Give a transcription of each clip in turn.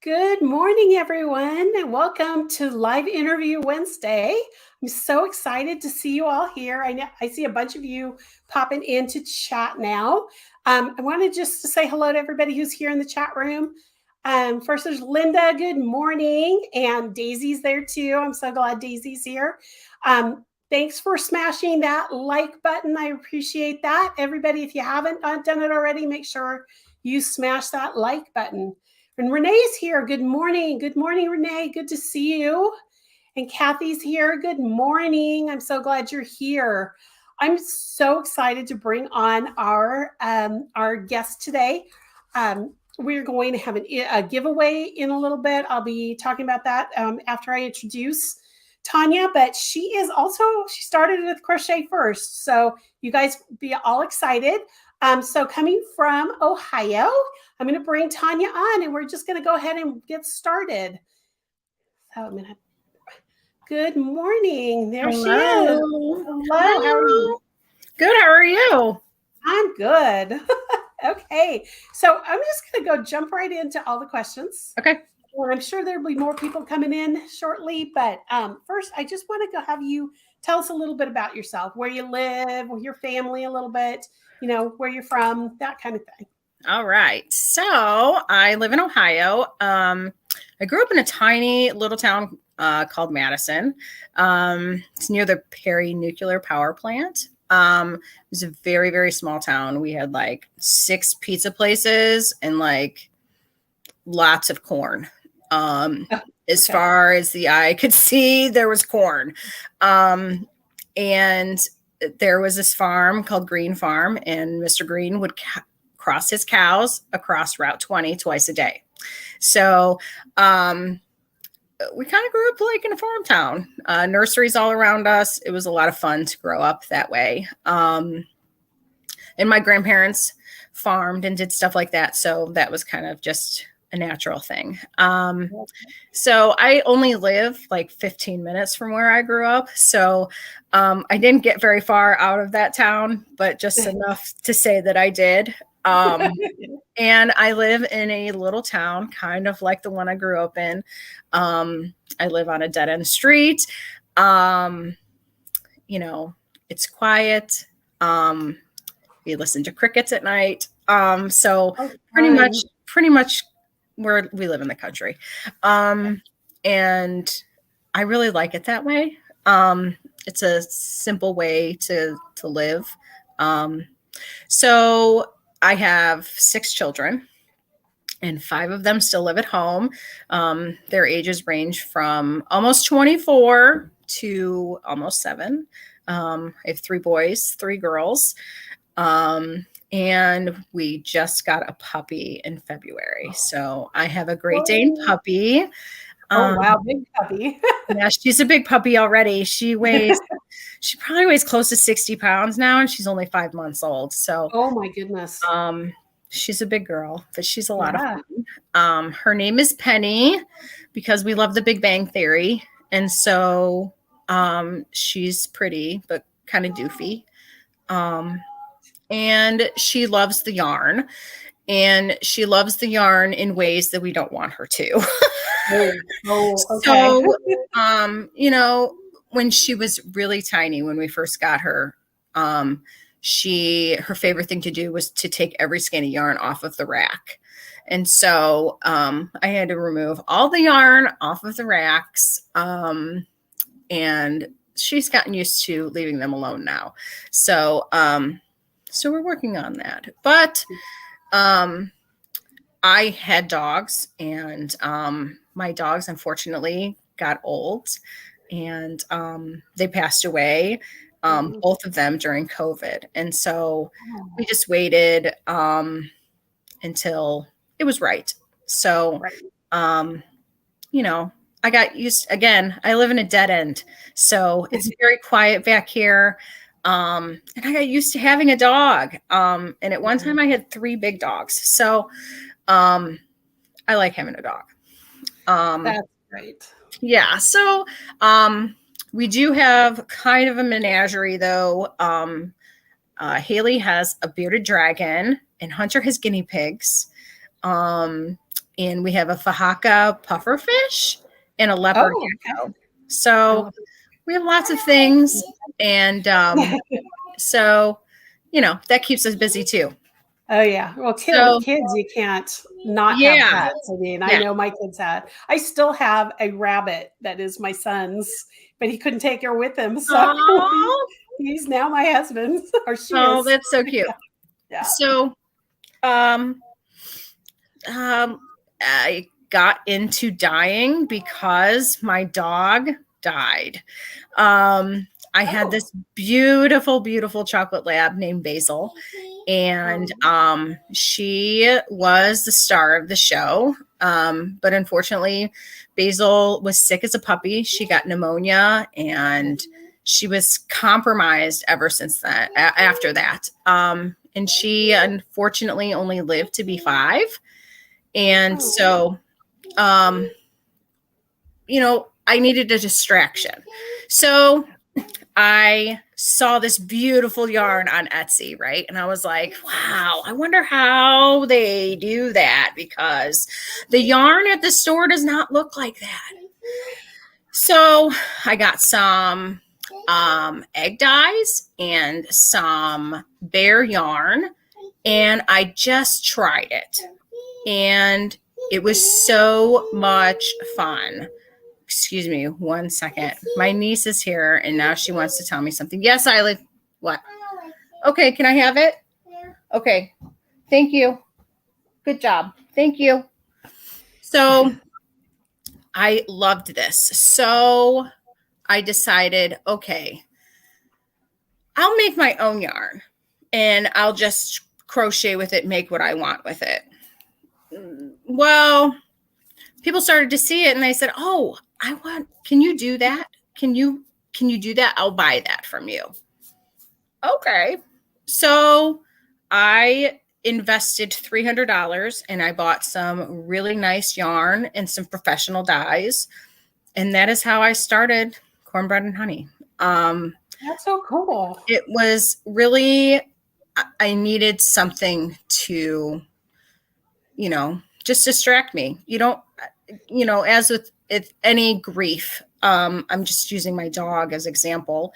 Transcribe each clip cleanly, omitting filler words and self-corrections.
Good morning, everyone, and welcome to Live Interview Wednesday. I'm so excited to see you all here. I see a bunch of you popping into chat now. I wanted just to say hello to everybody who's here in the chat room. First, there's Linda. Good morning, and Daisy's there too. I'm so glad Daisy's here. Thanks for smashing that like button. I appreciate that. Everybody, if you haven't done it already, make sure you smash that like button. And Renee's here. Good morning. Good morning, Renee. Good to see you. And Kathy's here. Good morning. I'm so glad you're here. I'm so excited to bring on our guest today. We're going to have a giveaway in a little bit. I'll be talking about that after I introduce Tanya, but she started with crochet first. So you guys be all excited. So coming from Ohio, I'm going to bring Tanya on and we're just going to go ahead and get started. So I'm going to, good morning. There Hello. she is. Hello. How are you? Good. How are you? I'm good. Okay. So I'm just going to go jump right into all the questions. Okay. Well, I'm sure there'll be more people coming in shortly, but first I just want to go have you tell us a little bit about yourself, where you live, with your family a little bit, where you're from, that kind of thing. All right. So I live in Ohio. I grew up in a tiny little town called Madison. It's near the Perry Nuclear Power Plant. It was a very, very small town. We had like 6 pizza places and like lots of corn. As far as the eye could see, there was corn. And there was this farm called Green Farm, and Mr. Green would cross his cows across Route 20 twice a day. So we kind of grew up like in a farm town. Nurseries all around us. It was a lot of fun to grow up that way. And my grandparents farmed and did stuff like that. So that was kind of just a natural thing. So I only live like 15 minutes from where I grew up. So I didn't get very far out of that town, but just enough to say that I did. And I live in a little town, kind of like the one I grew up in. I live on a dead end street. It's quiet. We listen to crickets at night. So pretty much where we live in the country. And I really like it that way. It's a simple way to live. So I have 6 children and 5 of them still live at home. Their ages range from almost 24 to almost 7. I have 3 boys, 3 girls. And we just got a puppy in February. So I have a Great Dane puppy. Oh, wow. Big puppy. Yeah, she's a big puppy already. She probably weighs close to 60 pounds now, and she's only 5 months old. So, oh my goodness. She's a big girl, but she's a lot of fun. Her name is Penny because we love the Big Bang Theory. And so, she's pretty, but kind of doofy. And she loves the yarn, and she loves the yarn in ways that we don't want her to. Okay. So, when she was really tiny, when we first got her, her favorite thing to do was to take every skein of yarn off of the rack. And so, I had to remove all the yarn off of the racks. And she's gotten used to leaving them alone now. So we're working on that. But I had dogs, and my dogs unfortunately got old, and they passed away, both of them during COVID. And so we just waited until it was right. So, I got used, again, I live in a dead end, so it's very quiet back here. And I got used to having a dog. And at one time I had 3 big dogs. So, I like having a dog. That's great. Yeah. So, we do have kind of a menagerie though. Haley has a bearded dragon and Hunter has guinea pigs. and we have a Fahaka pufferfish and a leopard gecko. So we have lots of things, and so that keeps us busy too. Oh yeah. Well, with kids, you can't not have pets. I mean, I know my kids had. I still have a rabbit that is my son's, but he couldn't take her with him, so he's now my husband's. Or she is. That's so cute. Yeah. So, I got into dyeing because my dog died. I had this beautiful, beautiful chocolate lab named Basil, and she was the star of the show. But unfortunately, Basil was sick as a puppy. She got pneumonia, and she was compromised ever since that. After that, and she unfortunately only lived to be 5. And so, I needed a distraction. So I saw this beautiful yarn on Etsy, right? And I was like, wow, I wonder how they do that, because the yarn at the store does not look like that. So I got some egg dyes and some bare yarn, and I just tried it. And it was so much fun. Excuse me 1 second. My niece is here, and now she wants to tell me something. Yes, Isla. What? Okay, can I have it? Yeah. Okay. Thank you. Good job. Thank you. So I loved this. So I decided, okay, I'll make my own yarn, and I'll just crochet with it, make what I want with it. Well, people started to see it, and they said, oh, can you do that? Can you do that? I'll buy that from you. Okay. So I invested $300, and I bought some really nice yarn and some professional dyes. And that is how I started Cornbread Honey. That's so cool. It was really, I needed something to, just distract me. As with any grief, I'm just using my dog as example.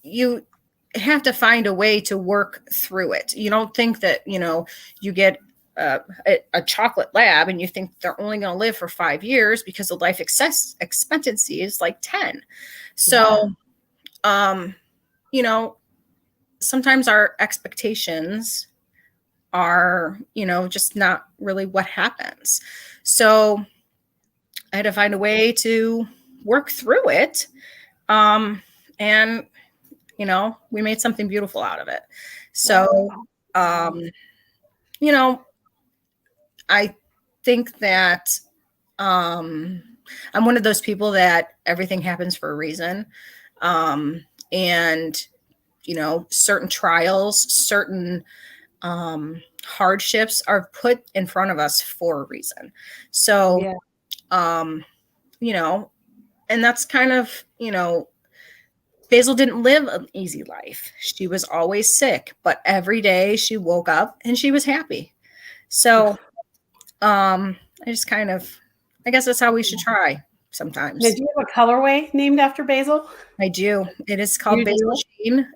You have to find a way to work through it. You don't think that, you get a chocolate lab and you think they're only going to live for 5 years, because the life expectancy is like 10. So, sometimes our expectations are, just not really what happens. So I had to find a way to work through it. And, we made something beautiful out of it. So, I think that I'm one of those people that everything happens for a reason. And, certain trials, certain hardships are put in front of us for a reason. So, and that's kind of, Basil didn't live an easy life. She was always sick, but every day she woke up and she was happy. So, I guess that's how we should try sometimes. Now, do you have a colorway named after Basil? I do. It is called Basil Jean.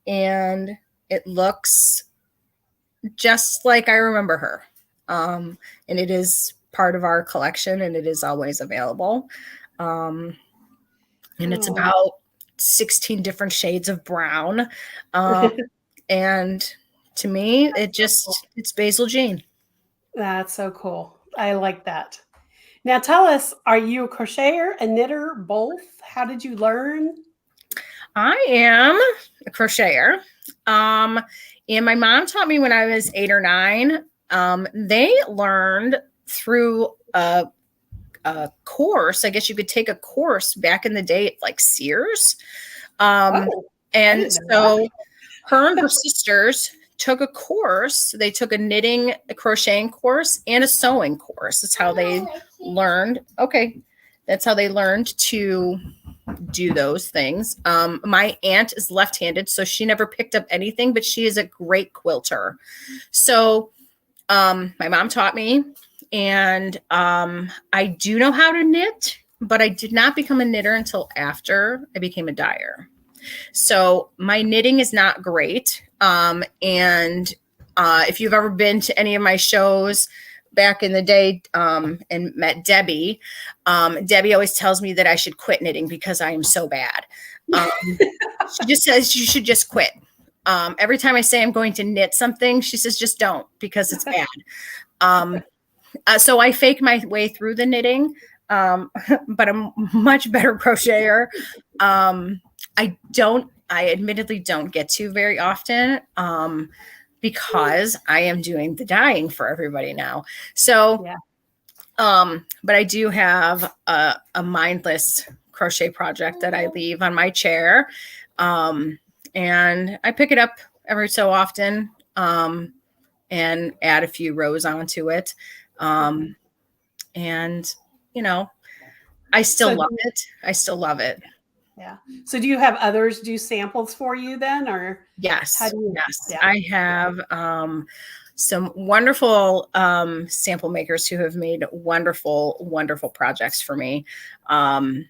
And it looks just like I remember her. And it is part of our collection, and it is always available. And it's about 16 different shades of brown. And to me, it's Basil Jean. That's so cool. I like that. Now tell us, are you a crocheter, a knitter, both? How did you learn? I am a crocheter. And my mom taught me when I was 8 or 9. They learned through a course. I guess you could take a course back in the day at like Sears. And so her and her sisters took a course. They took a crocheting course and a sewing course. That's how they learned. Okay. That's how they learned to do those things. My aunt is left-handed, so she never picked up anything, but she is a great quilter. So My mom taught me, and I do know how to knit, but I did not become a knitter until after I became a dyer. So my knitting is not great. And if you've ever been to any of my shows back in the day and met Debbie, Debbie always tells me that I should quit knitting because I am so bad. She just says you should just quit. Every time I say I'm going to knit something, she says just don't because it's bad. So I fake my way through the knitting, but I'm much better crocheter. I admittedly don't get to very often because I am doing the dyeing for everybody now. So, but I do have a mindless crochet project that I leave on my chair. And I pick it up every so often and add a few rows onto it. And, you know, I still love it. I still love it. Yeah. So do you have others do samples for you then, or? Yes. Yeah. I have some wonderful sample makers who have made wonderful, wonderful projects for me. And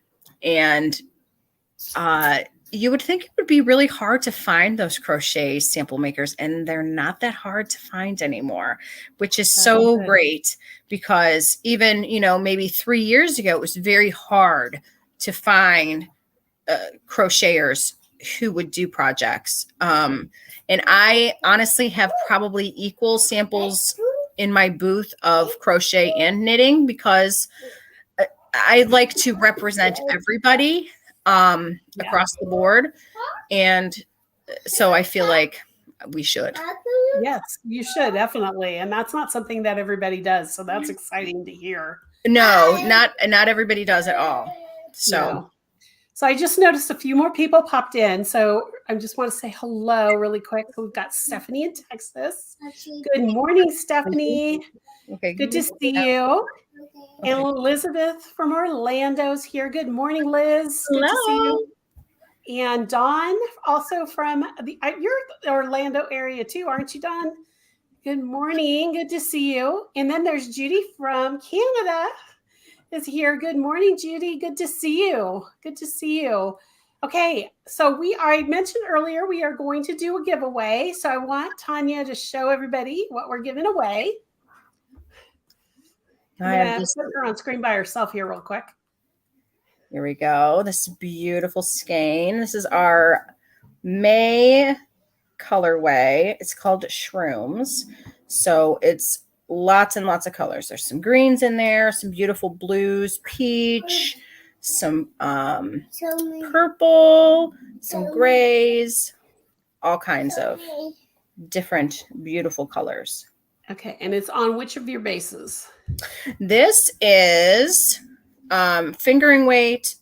you would think it would be really hard to find those crochet sample makers, and they're not that hard to find anymore, which is so great because even, maybe 3 years ago, it was very hard to find crocheters who would do projects. And I honestly have probably equal samples in my booth of crochet and knitting because I like to represent everybody across the board. And so I feel like we should. Yes, you should, definitely. And that's not something that everybody does. So that's exciting to hear. No, not everybody does at all. So. No. So I just noticed a few more people popped in. So I just want to say hello really quick. We've got Stephanie in Texas. Good morning, Stephanie. Okay. Good to see you. Okay. And Elizabeth from Orlando's here. Good morning, Liz. Good to see you. And Dawn, also from you're the Orlando area too, aren't you, Dawn? Good morning. Good to see you. And then there's Judy from Canada is here. Good morning, Judy. Good to see you. Good to see you. Okay, so I mentioned earlier we are going to do a giveaway. So I want Tanya to show everybody what we're giving away. I'm going to put her on screen by herself here real quick. Here we go. This beautiful skein. This is our May colorway. It's called Shrooms. So it's lots and lots of colors. There's some greens in there, some beautiful blues, peach, some purple, some grays, all kinds of different beautiful colors. Okay, and it's on which of your bases? This is fingering weight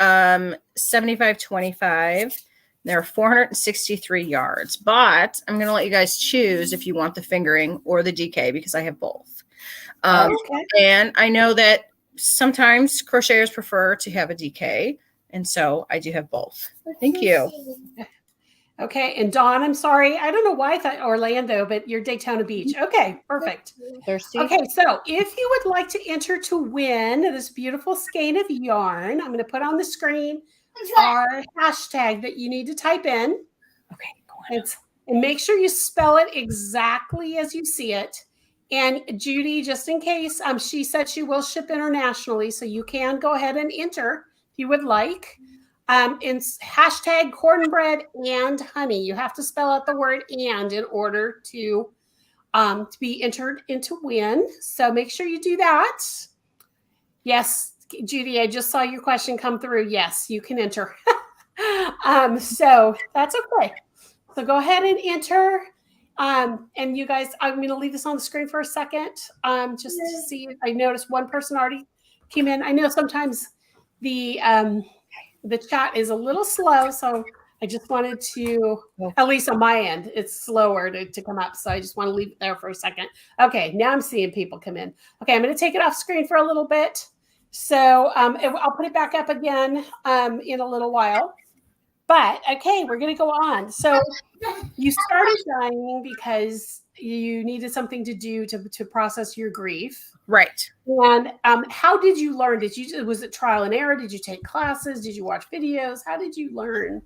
75-25. There are 463 yards, but I'm going to let you guys choose if you want the fingering or the DK because I have both. Okay. And I know that sometimes crocheters prefer to have a DK, and so I do have both. Thank you. Okay, and Dawn, I'm sorry. I don't know why I thought Orlando, but you're Daytona Beach. Okay, perfect. Thirsty? Okay, so if you would like to enter to win this beautiful skein of yarn, I'm going to put on the screen our hashtag that you need to type in. Okay, go on. And make sure you spell it exactly as you see it. And Judy, just in case, she said she will ship internationally, so you can go ahead and enter if you would like. It's hashtag cornbread and honey. You have to spell out the word and in order to be entered into win. So make sure you do that. Yes, Judy, I just saw your question come through. Yes, you can enter. So that's okay. So go ahead and enter. And you guys, I'm going to leave this on the screen for a second, just to see. I noticed one person already came in. I know sometimes the chat is a little slow, so I just wanted to, at least on my end, it's slower to come up. So I just want to leave it there for a second. Okay, now I'm seeing people come in. Okay, I'm going to take it off screen for a little bit. So I'll put it back up again in a little while. But okay, we're going to go on. So you started dyeing because you needed something to do to process your grief. Right. And how did you learn? Was it trial and error? Did you take classes? Did you watch videos? How did you learn?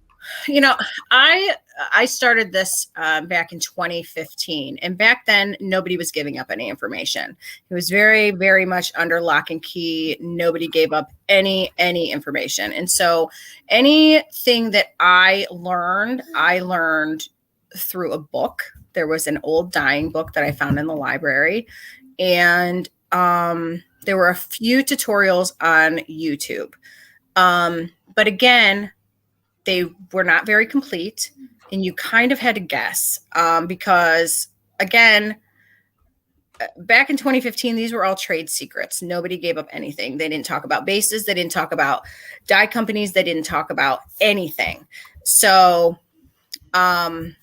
You know, I started this back in 2015, and back then nobody was giving up any information. It was very, very much under lock and key. Nobody gave up any information, and so anything that I learned through a book. There was an old dyeing book that I found in the library, and there were a few tutorials on YouTube, but again, they were not very complete, and you kind of had to guess because, again, back in 2015, these were all trade secrets. Nobody gave up anything. They didn't talk about bases. They didn't talk about dye companies. They didn't talk about anything. So, and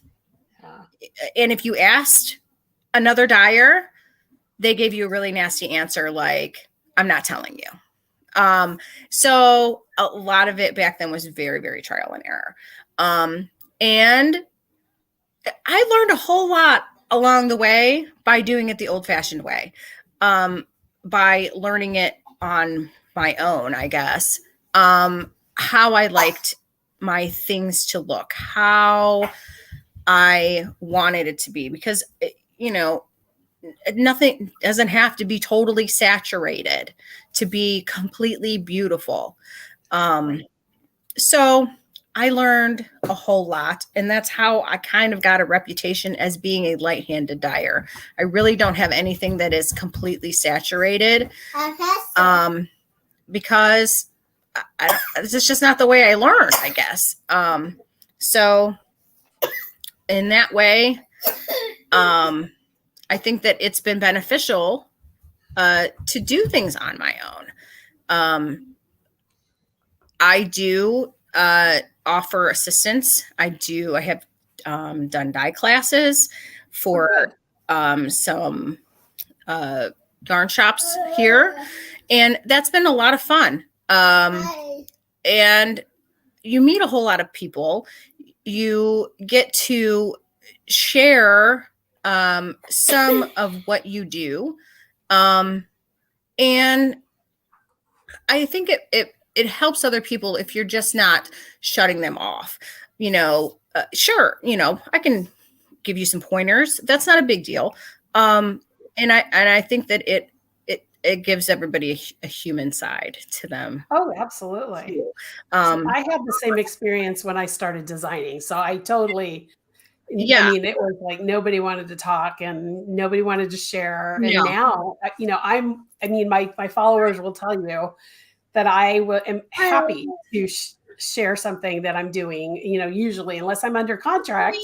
if you asked another dyer, they gave you a really nasty answer like, I'm not telling you. So a lot of it back then was very, very trial and error. And I learned a whole lot along the way by doing it the old fashioned way, by learning it on my own, I guess, how I liked my things to look, how I wanted it to be, because, you know, nothing doesn't have to be totally saturated to be completely beautiful. So I learned a whole lot, and that's how I kind of got a reputation as being a light-handed dyer. I really don't have anything that is completely saturated, because it's just not the way I learned, I guess. So in that way, I think that it's been beneficial to do things on my own. I do offer assistance. I have done dye classes for some yarn shops here, and that's been a lot of fun. And you meet a whole lot of people. You get to share some of what you do. And I think it helps other people if you're just not shutting them off. You know, sure, you know, I can give you some pointers. That's not a big deal. And I think that it gives everybody a human side to them. Oh, absolutely. So I had the same experience when I started designing. So I totally, Yeah. I mean, it was like nobody wanted to talk and nobody wanted to share. And No. now, you know, my followers will tell you that am happy to share something that I'm doing, you know, usually unless I'm under contract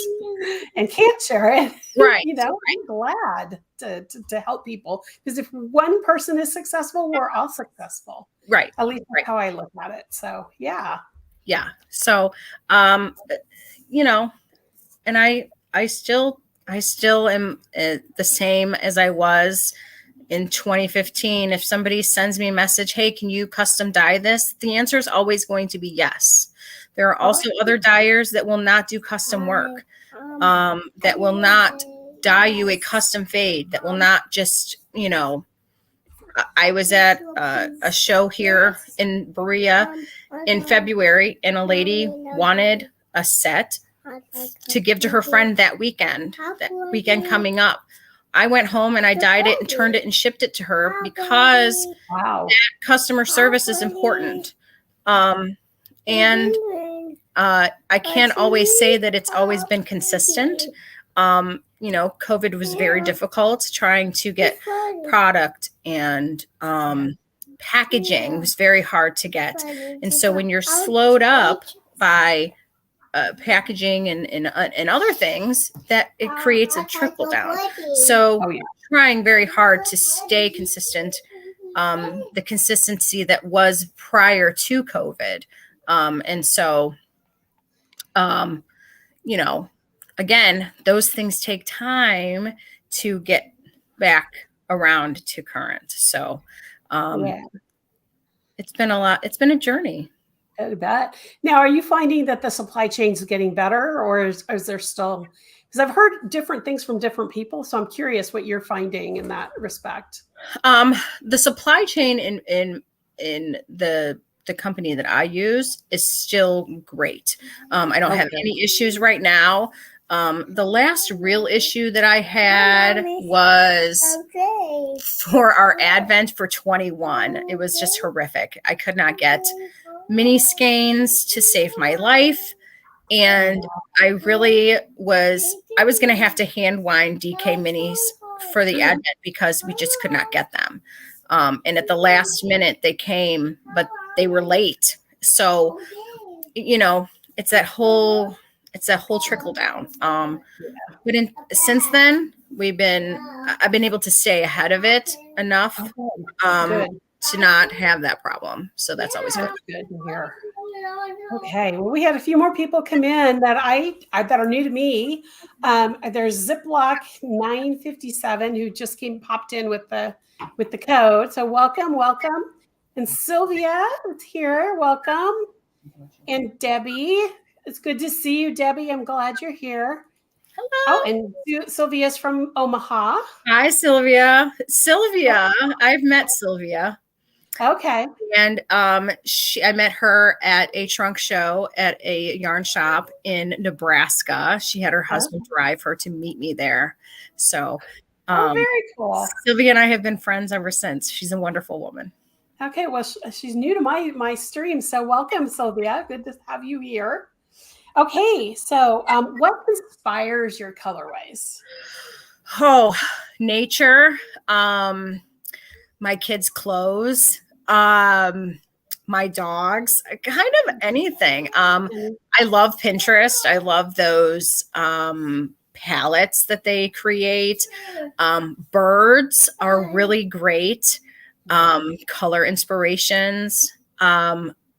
and can't share it. Right. You know, I'm glad to help people, because if one person is successful, we're all successful. Right. At least that's how I look at it. So, yeah. Yeah. So, you know, and I still am the same as I was in 2015. If somebody sends me a message, hey, can you custom dye this? The answer is always going to be yes. There are also other dyers that will not do custom work, that will not dye you a custom fade, that will not just, you know. I was at a show here in Berea in February, and a lady wanted a set to give to her friend that weekend coming up. I went home and I dyed it and turned it and shipped it to her, because that customer service is important. And I can't always say that it's always been consistent. You know, COVID was very difficult. Trying to get product and packaging was very hard to get. And so when you're slowed up by packaging and other things, that it creates a trickle down. So trying very hard to stay consistent, the consistency that was prior to COVID. And so, you know, again, those things take time to get back around to current. So it's been a lot. It's been a journey. I bet. Now, are you finding that the supply chain is getting better, or is there still? Because I've heard different things from different people, so I'm curious what you're finding in that respect. The supply chain in the company that I use is still great. I don't have any issues right now. The last real issue that I had was for our advent for 21. It was just horrific. I could not get mini skeins to save my life. And I was going to have to hand wind DK minis for the advent because we just could not get them. And at the last minute they came, but they were late. So, it's that whole trickle down. But since then I've been able to stay ahead of it enough to not have that problem. So that's always good. That's good to hear. Okay, well, we had a few more people come in that that are new to me. There's Ziploc 957 who just popped in with the code. So welcome. And Sylvia is here. Welcome. And Debbie, it's good to see you, Debbie. I'm glad you're here. Hello. Oh, and Sylvia's from Omaha. Hi, Sylvia. I've met Sylvia. Okay. And I met her at a trunk show at a yarn shop in Nebraska. She had her husband drive her to meet me there. So very cool. Sylvia and I have been friends ever since. She's a wonderful woman. Okay, well, she's new to my stream, so welcome, Sylvia. Good to have you here. Okay, so what inspires your colorways? Oh, nature, my kids' clothes, my dogs, kind of anything. I love Pinterest. I love those palettes that they create. Birds are really great. Color inspirations.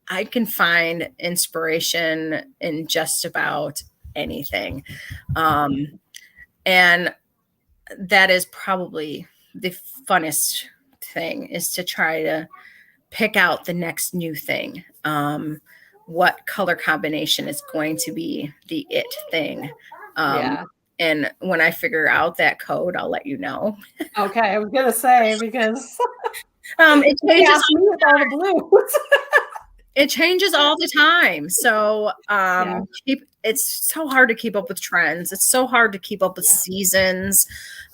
I can find inspiration in just about anything. And that is probably the funnest thing, is to try to pick out the next new thing. What color combination is going to be the it thing. And when I figure out that code, I'll let you know. Okay, I was going to say, because it changes with all the blues. It changes all the time. So it's so hard to keep up with trends. It's so hard to keep up with seasons.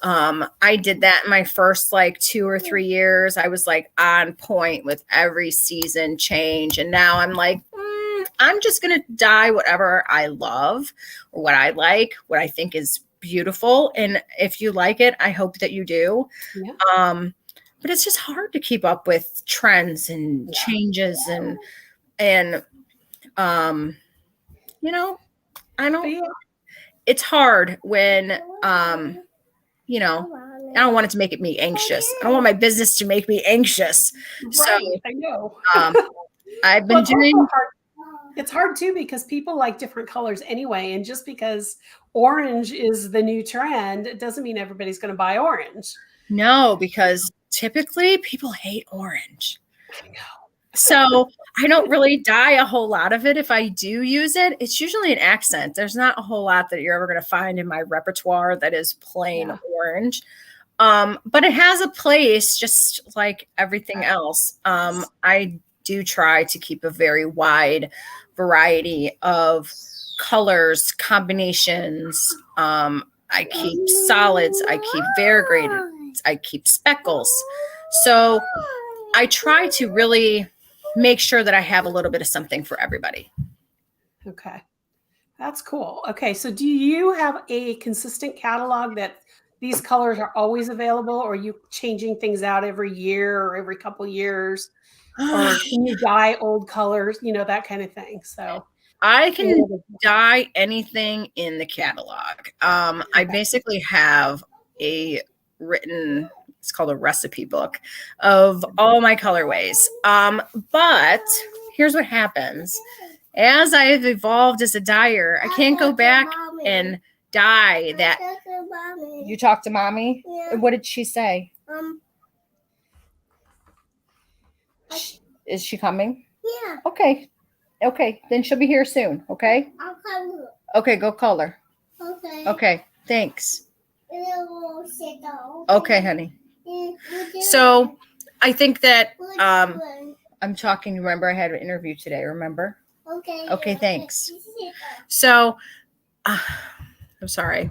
I did that in my first 2 or 3 years. I was on point with every season change. And now I'm I'm just going to dye whatever I love or what I like, what I think is beautiful. And if you like it, I hope that you do. Yeah. But it's just hard to keep up with trends and changes and it's hard when, I don't want it to make me anxious. I don't want my business to make me anxious. Right, so I know. I've been doing. It's hard too, because people like different colors anyway. And just because orange is the new trend, it doesn't mean everybody's going to buy orange. No, because typically people hate orange. I know. So I don't really dye a whole lot of it. If I do use it, it's usually an accent. There's not a whole lot that you're ever going to find in my repertoire that is plain orange. But it has a place, just like everything else. I do try to keep a very wide variety of colors, combinations. I keep solids. I keep variegated. I keep speckles. So I try to really make sure that I have a little bit of something for everybody. Okay. That's cool. Okay. So do you have a consistent catalog that these colors are always available, or are you changing things out every year or every couple years? Or can you dye old colors, that kind of thing? So I can dye anything in the catalog. I basically have it's called a recipe book of all my colorways. But here's what happens. As I have evolved as a dyer, I can't go back and dye that. You talked to mommy? Yeah. What did she say? Is she coming? Yeah. Okay. Okay, then she'll be here soon. Okay. I'll come. Okay, go call her. Okay. Okay, thanks. We'll sit down. Okay, honey. Would you- So I think that would you- I'm talking. Remember, I had an interview today. Remember? Okay. Okay, thanks. You sit down. So I'm sorry.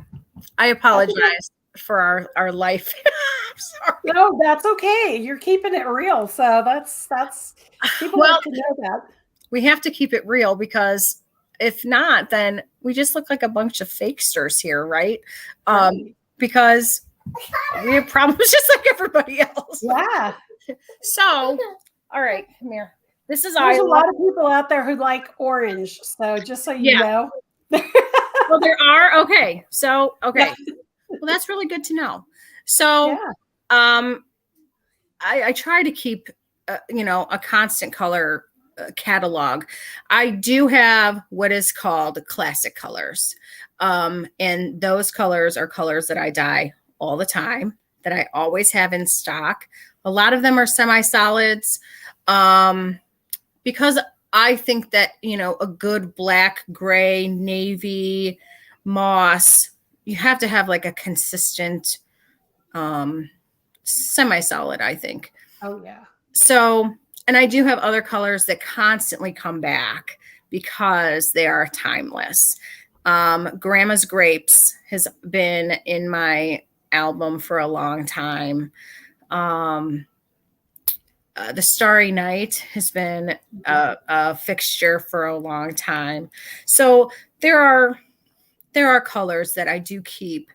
I apologize for our life. I'm sorry. No, that's okay. You're keeping it real. So that's people Well, like to know that. we have to keep it real because if not, then we just look like a bunch of fakesters here, right? Right. Because we have problems just like everybody else. Yeah. So, all right, come here. This is There's a lot of people out there who like orange. So just so you know. Well, there are. Okay. So, okay. Well, that's really good to know. So, I try to keep, a constant color catalog. I do have what is called classic colors. And those colors are colors that I dye all the time, that I always have in stock. A lot of them are semi-solids, because I think that, a good black, gray, navy, moss, you have to have like a consistent semi-solid, I think. Oh, yeah. So, and I do have other colors that constantly come back because they are timeless. Grandma's Grapes has been in my album for a long time. The Starry Night has been a fixture for a long time. So there are colors that I do keep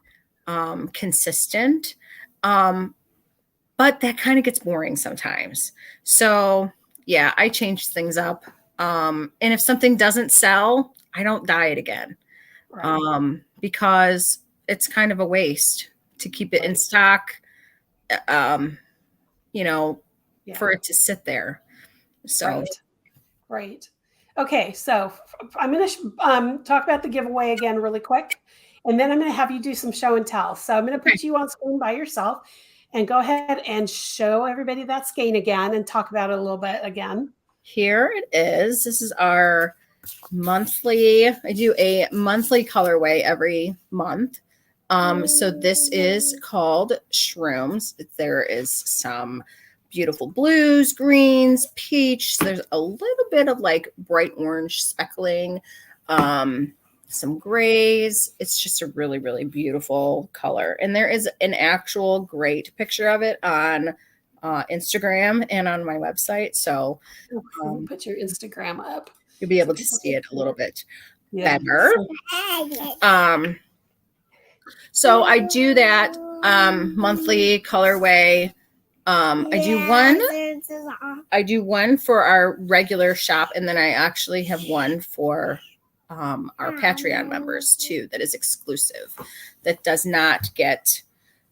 consistent, but that kind of gets boring sometimes. So yeah, I change things up. And if something doesn't sell, I don't dye it again, because it's kind of a waste to keep it in stock. For it to sit there. So, right. Okay, so I'm going to talk about the giveaway again really quick, and then I'm going to have you do some show and tell. So I'm going to put you on screen by yourself, and go ahead and show everybody that skein again and talk about it a little bit again. Here it is. This is our monthly. I do a monthly colorway every month. So this is called Shrooms. There is some beautiful blues, greens, peach. There's a little bit of like bright orange speckling, some grays. It's just a really, really beautiful color. And there is an actual great picture of it on Instagram and on my website. So put your Instagram up. You'll be able to see it a little bit better. So I do that monthly colorway. I do one for our regular shop, and then I actually have one for our Patreon members too, that is exclusive, that does not get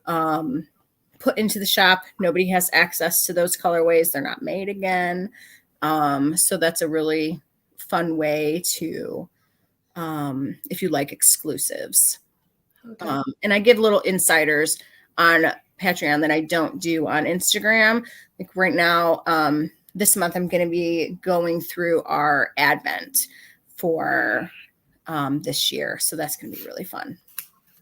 put into the shop. Nobody has access to those colorways. They're not made again. So that's a really fun way to, if you like exclusives. Okay. And I give little insiders on Patreon that I don't do on Instagram. Like right now, this month, I'm going to be going through our Advent for this year. So that's going to be really fun.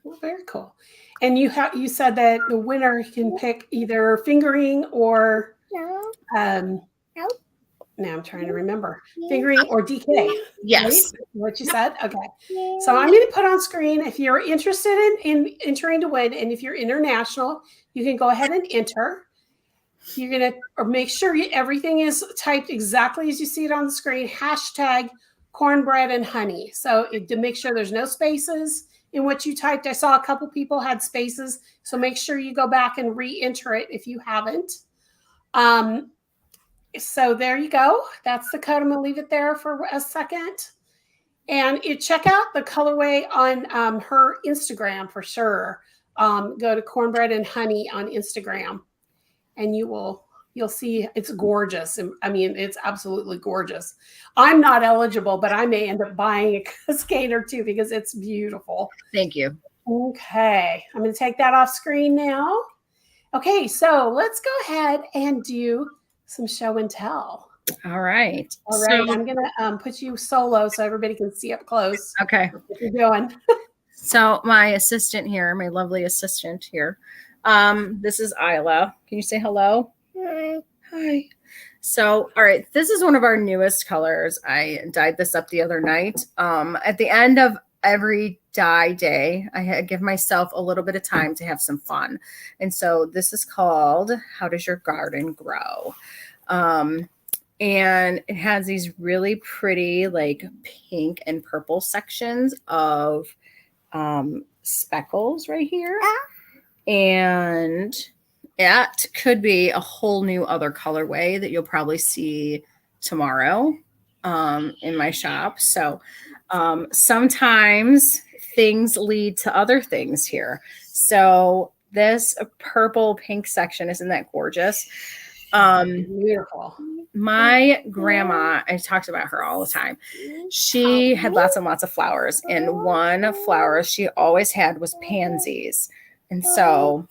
Well, very cool. And you said that the winner can pick either fingering or now I'm trying to remember. Fingering or DK. Yes. Right? What you said? Okay. So I'm going to put on screen, if you're interested in entering to win, and if you're international, you can go ahead and enter. You're going to make sure everything is typed exactly as you see it on the screen. Hashtag Cornbread and Honey. So to make sure there's no spaces in what you typed. I saw a couple people had spaces. So make sure you go back and re-enter it if you haven't. So there you go. That's the code. I'm going to leave it there for a second. And check out the colorway on her Instagram for sure. Go to Cornbread and Honey on Instagram, and you'll see it's gorgeous. I mean, it's absolutely gorgeous. I'm not eligible, but I may end up buying a skein or two because it's beautiful. Thank you. Okay. I'm going to take that off screen now. Okay. So let's go ahead and do some show and tell. All right. All right. I'm going to put you solo so everybody can see up close. Okay. What you're doing. So my assistant here, my lovely assistant here, this is Isla. Can you say hello? Hi. So, all right, this is one of our newest colors. I dyed this up the other night. At the end of every dye day, I give myself a little bit of time to have some fun. And so this is called How Does Your Garden Grow? And it has these really pretty like pink and purple sections of speckles right here. And it could be a whole new other colorway that you'll probably see tomorrow in my shop. So sometimes things lead to other things here. So this purple pink section, isn't that gorgeous? Beautiful. My grandma, I talked about her all the time. She had lots and lots of flowers, and one flower she always had was pansies. And so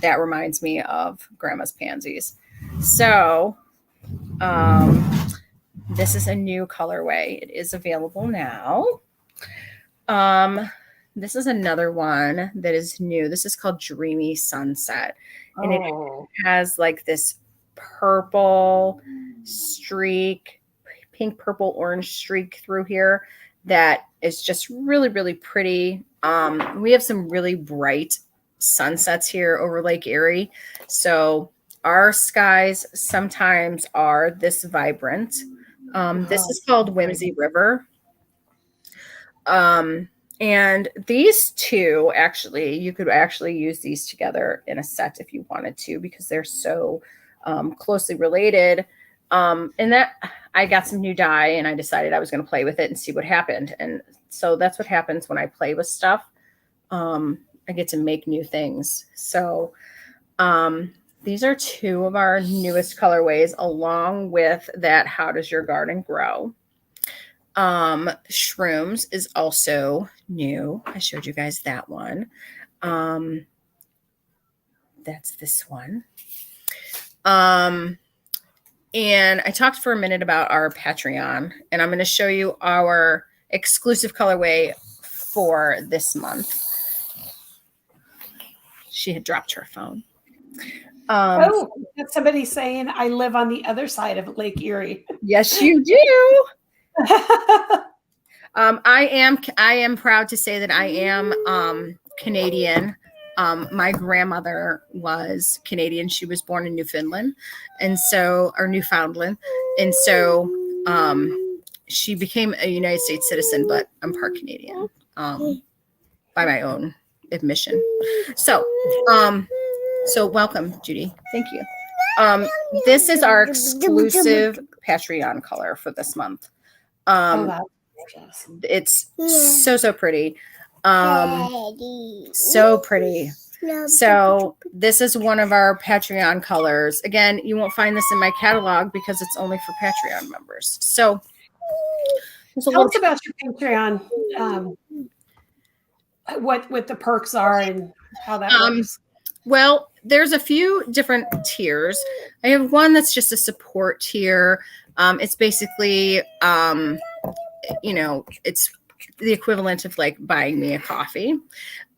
that reminds me of grandma's pansies. So this is a new colorway. It is available now. This is another one that is new. This is called Dreamy Sunset. And it has like this purple streak, pink, purple, orange streak through here that is just really, really pretty. We have some really bright sunsets here over Lake Erie. So our skies sometimes are this vibrant. This is called Whimsy River. And these two, actually, you could actually use these together in a set if you wanted to, because they're so closely related. And that I got some new dye and I decided I was going to play with it and see what happened. And so that's what happens when I play with stuff. I get to make new things. So these are two of our newest colorways, along with that How Does Your Garden Grow? Shrooms is also new. I showed you guys that one. That's this one. And I talked for a minute about our Patreon, and I'm going to show you our exclusive colorway for this month. She had dropped her phone. That's somebody saying I live on the other side of Lake Erie. Yes, you do. I am proud to say that I am Canadian. My grandmother was Canadian. She was born in Newfoundland, or Newfoundland. And so she became a United States citizen, but I'm part Canadian by my own admission. So welcome, Judy. Thank you. This is our exclusive Patreon color for this month. It's so pretty. So pretty. So this is one of our Patreon colors. Again, you won't find this in my catalog because it's only for Patreon members. So tell us about your Patreon. What the perks are and how that works. Well, there's a few different tiers. I have one that's just a support tier. It's basically, it's the equivalent of like buying me a coffee.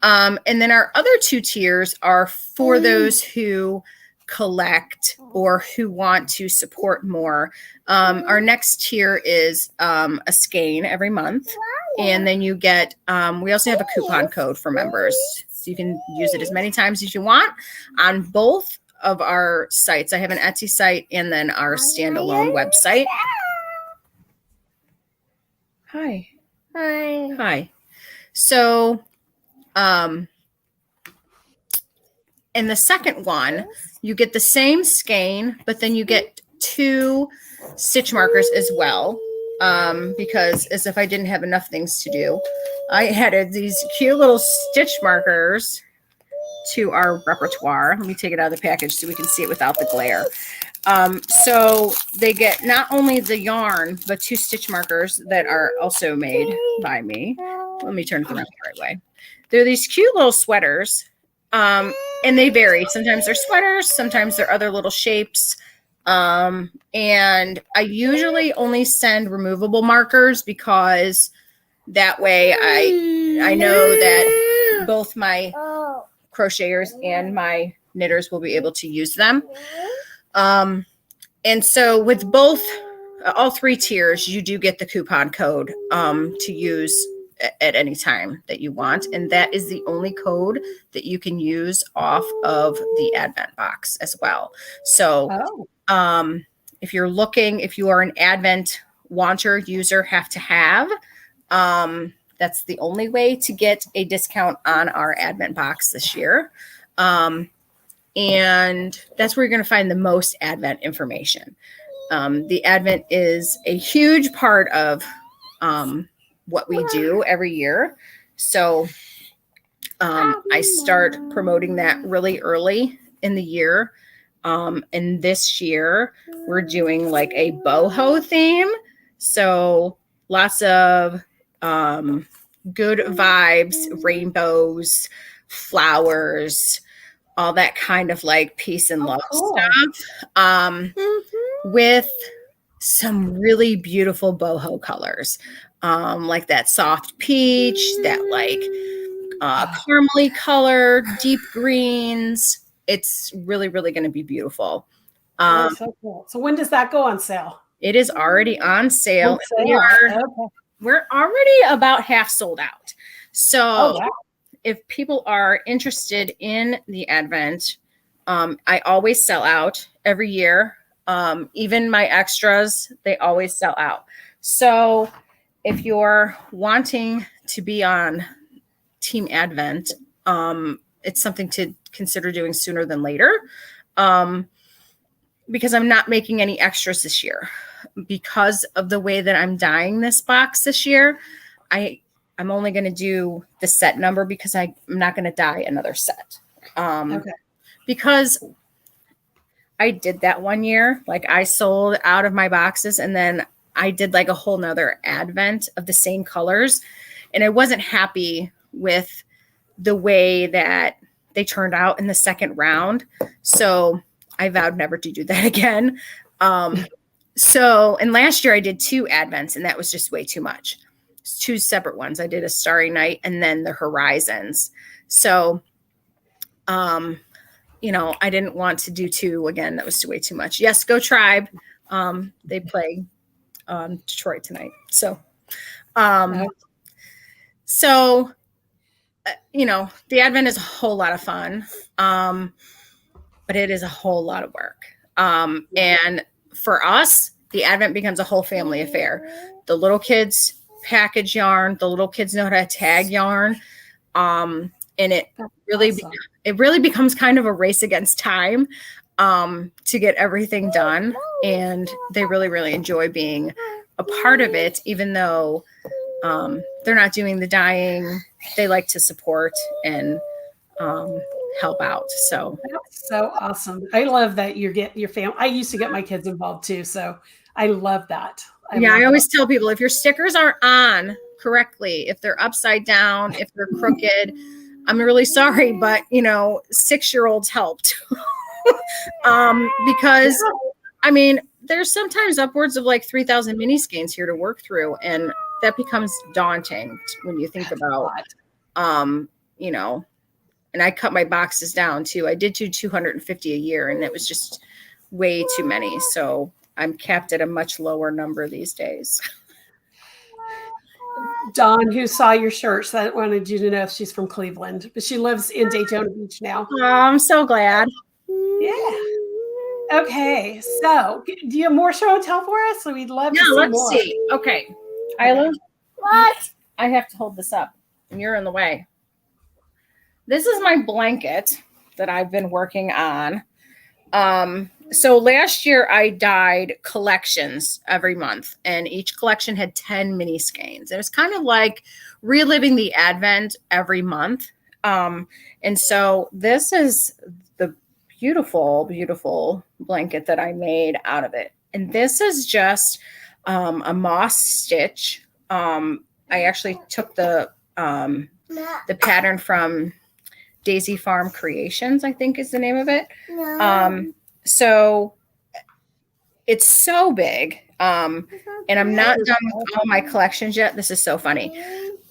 And then our other two tiers are for those who collect or who want to support more. Our next tier is a skein every month. And then you get, we also have a coupon code for members. So you can use it as many times as you want on both of our sites. I have an Etsy site and then our standalone website. Hi. So, in the second one, you get the same skein, but then you get 2 stitch markers as well. Because as if I didn't have enough things to do, I added these cute little stitch markers to our repertoire. Let me take it out of the package so we can see it without the glare. So they get not only the yarn, but 2 stitch markers that are also made by me. Let me turn it around the right way. They're these cute little sweaters, and they vary. Sometimes they're sweaters, sometimes they're other little shapes. And I usually only send removable markers because that way I know that both my crocheters and my knitters will be able to use them. And so with both, all 3 tiers, you do get the coupon code to use at any time that you want. And that is the only code that you can use off of the Advent box as well. So if you're looking, if you are an Advent wanter user, have to have, that's the only way to get a discount on our Advent box this year. And that's where you're going to find the most Advent information. The Advent is a huge part of what we do every year. So I start promoting that really early in the year. And this year we're doing like a boho theme. So lots of good vibes, rainbows, flowers, all that kind of like peace and love stuff, with some really beautiful boho colors, like that soft peach, that like caramely color, deep greens. It's really, really going to be beautiful. So cool. So when does that go on sale? It is already on sale. Okay. We're already about half sold out. So wow. If people are interested in the Advent, I always sell out every year. Even my extras, they always sell out. So if you're wanting to be on Team Advent, it's something to consider doing sooner than later, because I'm not making any extras this year. Because of the way that I'm dyeing this box this year, I'm only going to do the set number because I'm not going to dye another set. Because I did that one year. Like I sold out of my boxes and then I did like a whole nother Advent of the same colors. And I wasn't happy with the way that they turned out in the second round. So I vowed never to do that again. And last year I did 2 Advents and that was just way too much. 2 separate ones. I did a Starry Night and then the Horizons. So, I didn't want to do 2 again. That was way too much. Yes, go Tribe. They play Detroit tonight. So, the Advent is a whole lot of fun, but it is a whole lot of work. And for us, the Advent becomes a whole family affair. The little kids package yarn. The little kids know how to tag yarn. And it really becomes kind of a race against time to get everything done. And they really, really enjoy being a part of it, even though they're not doing the dyeing. They like to support and help out. So that's so awesome. I love that you get your family. I used to get my kids involved too. So I love that. I always tell people, if your stickers aren't on correctly, if they're upside down, if they're crooked, I'm really sorry, but 6-year-olds helped. Because there's sometimes upwards of like 3,000 mini skeins here to work through. And that becomes daunting when you think about, and I cut my boxes down too. I did do 250 a year and it was just way too many. So I'm capped at a much lower number these days. Dawn, who saw your shirts, that wanted you to know she's from Cleveland, but she lives in Daytona Beach now. Oh, I'm so glad. Yeah. Okay. So do you have more show and tell for us? So we'd love to see let's more. See. Okay. Isla, what? I have to hold this up and you're in the way. This is my blanket that I've been working on. So last year I dyed collections every month and each collection had 10 mini skeins. It was kind of like reliving the Advent every month. And so this is the beautiful, beautiful blanket that I made out of it. And this is just a moss stitch. I actually took the pattern from Daisy Farm Creations, I think is the name of it. So it's so big. And I'm not done with all my collections yet. This is so funny.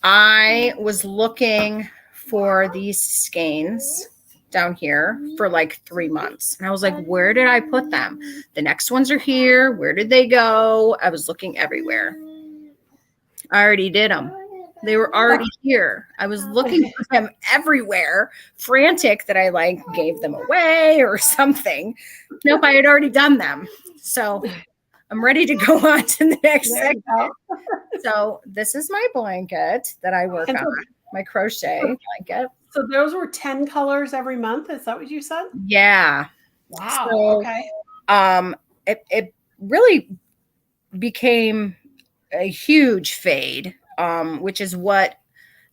I was looking for these skeins down here for like 3 months. And I was like, where did I put them? The next ones are here. Where did they go? I was looking everywhere. I already did them. They were already here. I was looking for them everywhere, frantic that I like gave them away or something. Nope, I had already done them. So I'm ready to go on to the next segment. So this is my blanket that I work on, my crochet blanket. So those were 10 colors every month. Is that what you said? Yeah. Wow. So, okay. It really became a huge fade, which is what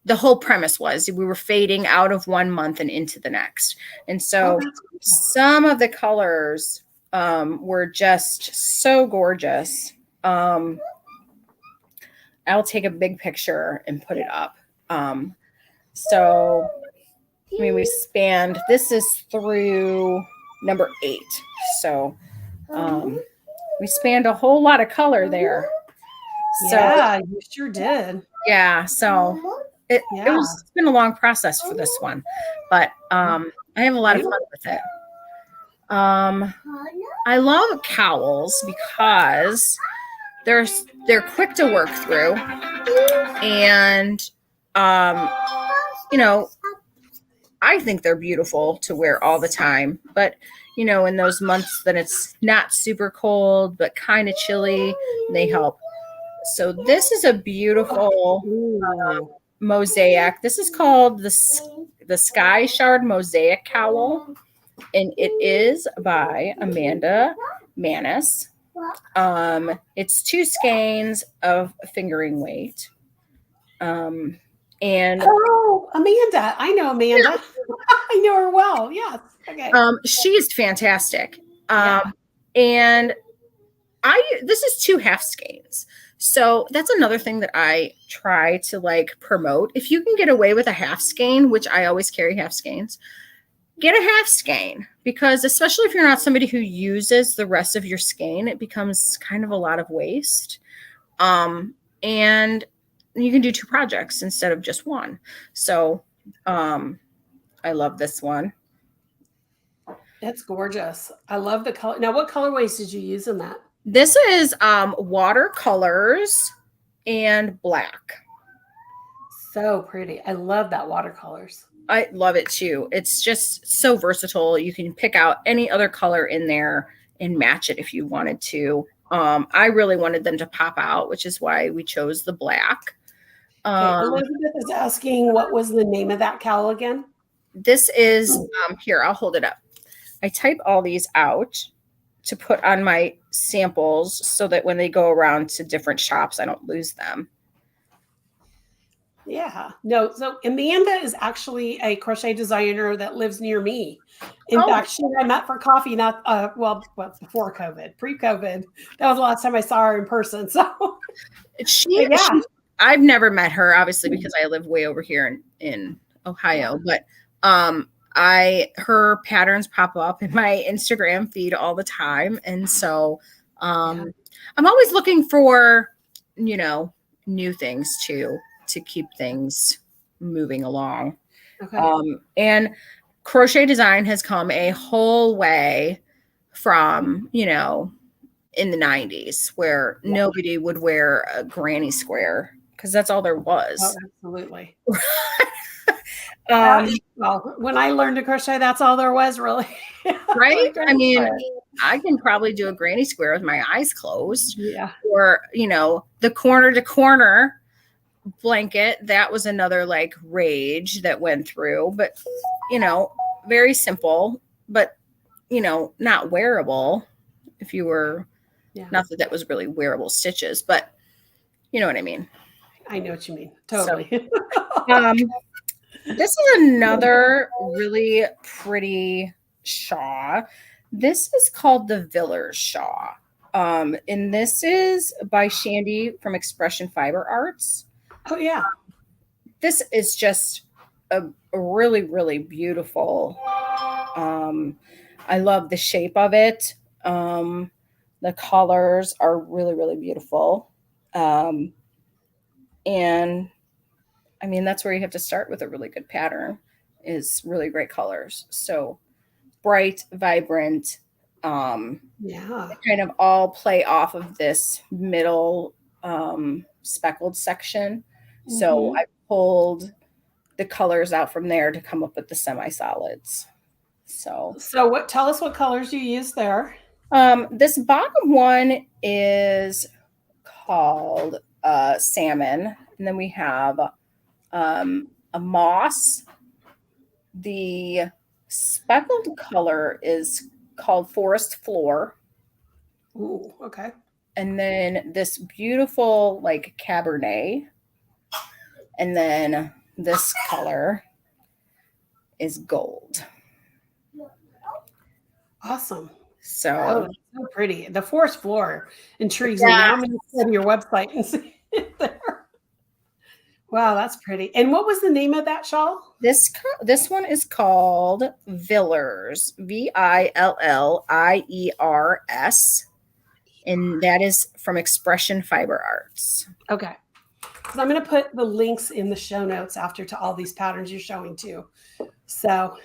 the whole premise was. We were fading out of one month and into the next. And so some of the colors were just so gorgeous. I'll take a big picture and put it up. So, I mean, we spanned, this is through number 8. So, we spanned a whole lot of color there. So, yeah, you sure did. Yeah. So it's been a long process for this one, but I have a lot of fun with it. I love cowls because they're quick to work through, and you know, I think they're beautiful to wear all the time. But you know, in those months that it's not super cold but kind of chilly, they help. So this is a beautiful mosaic. This is called the Sky Shard Mosaic Cowl, and it is by Amanda Manis. It's 2 skeins of fingering weight. And Amanda, I know Amanda. Yeah. I know her well. Yes. Okay. She's fantastic. And this is 2 half skeins. So that's another thing that I try to like promote. If you can get away with a half skein, which I always carry half skeins, get a half skein, because especially if you're not somebody who uses the rest of your skein, it becomes kind of a lot of waste. And you can do 2 projects instead of just 1. So I love this one. That's gorgeous. I love the color. Now, what colorways did you use in that? This is watercolors and black. So pretty. I love that watercolors. I love it too. It's just so versatile. You can pick out any other color in there and match it if you wanted to. I really wanted them to pop out, which is why we chose the black. Elizabeth is asking, what was the name of that cowl again? This is, here, I'll hold it up. I type all these out to put on my samples so that when they go around to different shops, I don't lose them. Yeah. No, so Amanda is actually a crochet designer that lives near me. In fact, she and I met for coffee, not before COVID, pre-COVID. That was the last time I saw her in person. So I've never met her, obviously, because I live way over here in Ohio. But her patterns pop up in my Instagram feed all the time. And so I'm always looking for, new things to keep things moving along. Okay. And crochet design has come a whole way from, in the 90s where nobody would wear a granny square because that's all there was. Oh, absolutely. Well, when I learned to crochet, that's all there was, really. Right? I mean, I can probably do a granny square with my eyes closed. Yeah. Or, the corner to corner blanket. That was another like rage that went through, but, very simple, but, not wearable if you were, not that was really wearable stitches, but you know what I mean? I know what you mean. Totally. So, this is another really pretty shawl. This is called the Villers shawl. And this is by Shandy from Expression Fiber Arts. Oh, yeah. This is just a really, really beautiful. I love the shape of it. The colors are really, really beautiful. And I mean, that's where you have to start with a really good pattern, is really great colors. So bright, vibrant, Yeah. kind of all play off of this middle speckled section. So I pulled the colors out from there to come up with the semi-solids. So tell us what colors you use there. this bottom one is called salmon, and then we have a moss. The speckled color is called forest floor. Ooh, okay. And then this beautiful like Cabernet. And then this color is gold. Awesome. So, so pretty. The forest floor intrigues me. Now I'm going to go to your website and see it there. Wow, that's pretty. And what was the name of that shawl? This one is called Villers, Villliers, and that is from Expression Fiber Arts. Okay. Because I'm going to put the links in the show notes after to all these patterns you're showing too. So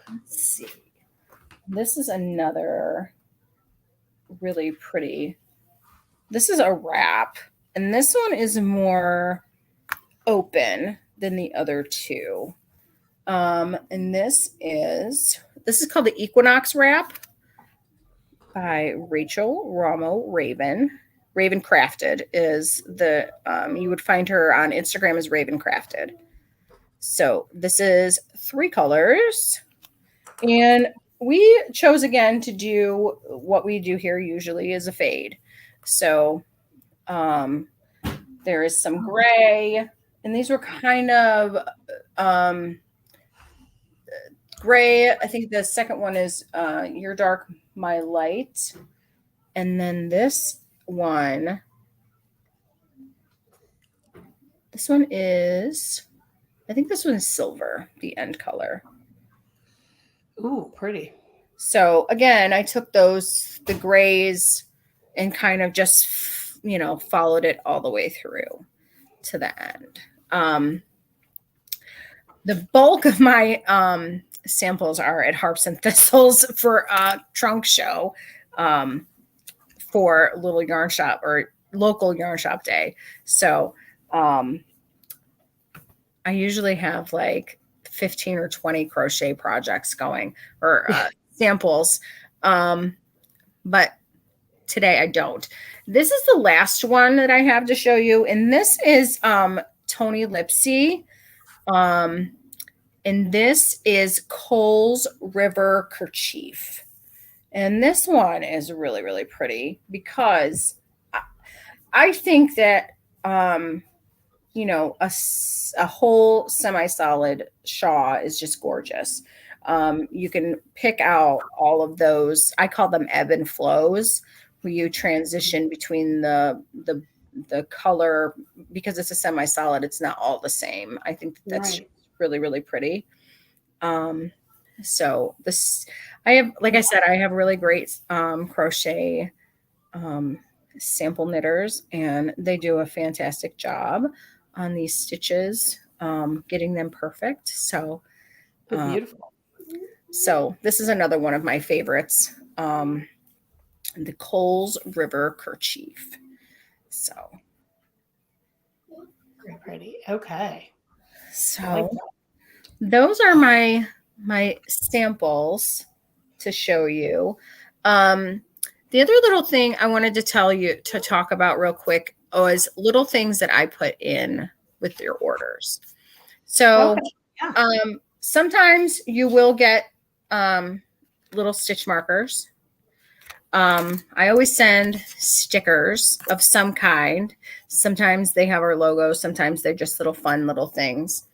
let's see. This is another really pretty. This is a wrap, and this one is more open than the other two. And this is called the Equinox wrap by Rachel Ramo Raven. Raven Crafted is the you would find her on Instagram as Raven Crafted. So this is 3 colors, and we chose again to do what we do here usually is a fade. So there is some gray, and these were kind of gray. I think the second one is Your Dark, My Light. And then this one is, I think this one is silver, the end color. ooh, pretty. So again, I took the grays and kind of just, followed it all the way through to the end. The bulk of my samples are at Harps and Thistles for a trunk show for Little Yarn Shop or local yarn shop day. So I usually have like 15 or 20 crochet projects going or samples. But today I don't. This is the last one that I have to show you. And this is Tony Lipsy. And this is Coles River Kerchief. And this one is really, really pretty because I think that, a whole semi-solid shawl is just gorgeous. You can pick out all of those. I call them ebb and flows, where you transition between the color, because it's a semi-solid. It's not all the same. I think that's Right. really, really pretty. So this, I have, like I said, I have really great crochet sample knitters, and they do a fantastic job on these stitches, getting them perfect. So They're beautiful. So this is another one of my favorites, the Coles River Kerchief. So Very pretty. Okay. So I like that. those are my samples to show you. The other little thing I wanted to talk about real quick was little things that I put in with your orders. So Okay. Yeah. sometimes you will get little stitch markers. I always send stickers of some kind. Sometimes they have our logo. Sometimes they're just little fun little things.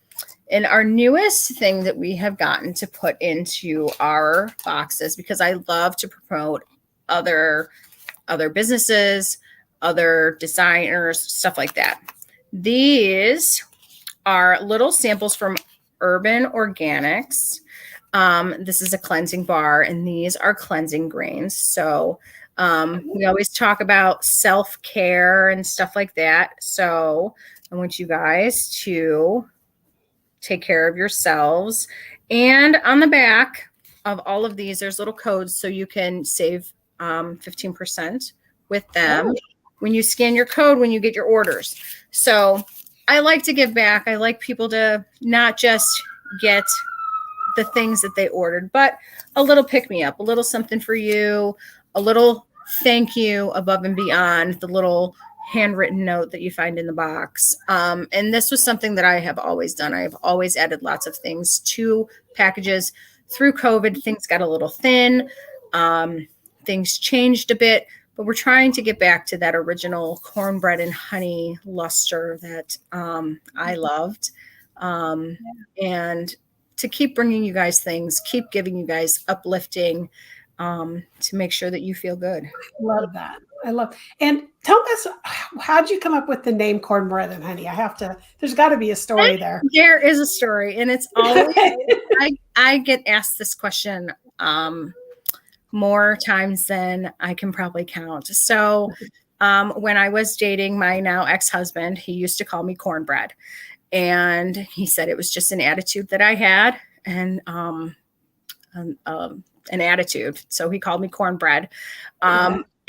And our newest thing that we have gotten to put into our boxes, because I love to promote other businesses, other designers, stuff like that. These are little samples from Urban Organics. This is a cleansing bar, and these are cleansing grains. So we always talk about self-care and stuff like that. So I want you guys to take care of yourselves. And on the back of all of these, there's little codes so you can save 15% with them when you scan your code when you get your orders. So I like to give back. I like people to not just get the things that they ordered, but a little pick me up, a little something for you, a little thank you above and beyond the little handwritten note that you find in the box. And this was something that I have always done. I have always added lots of things to packages. Through COVID, things got a little thin. Things changed a bit, but we're trying to get back to that original cornbread and honey luster that I loved. And to keep bringing you guys things, keep giving you guys uplifting, to make sure that you feel good. Love that. I love. And tell us, how'd you come up with the name Cornbread and Honey? There's got to be a story there. There is a story, and it's always, I get asked this question more times than I can probably count. So when I was dating my now ex-husband, he used to call me Cornbread. And he said it was just an attitude that I had, and an attitude. So he called me Cornbread.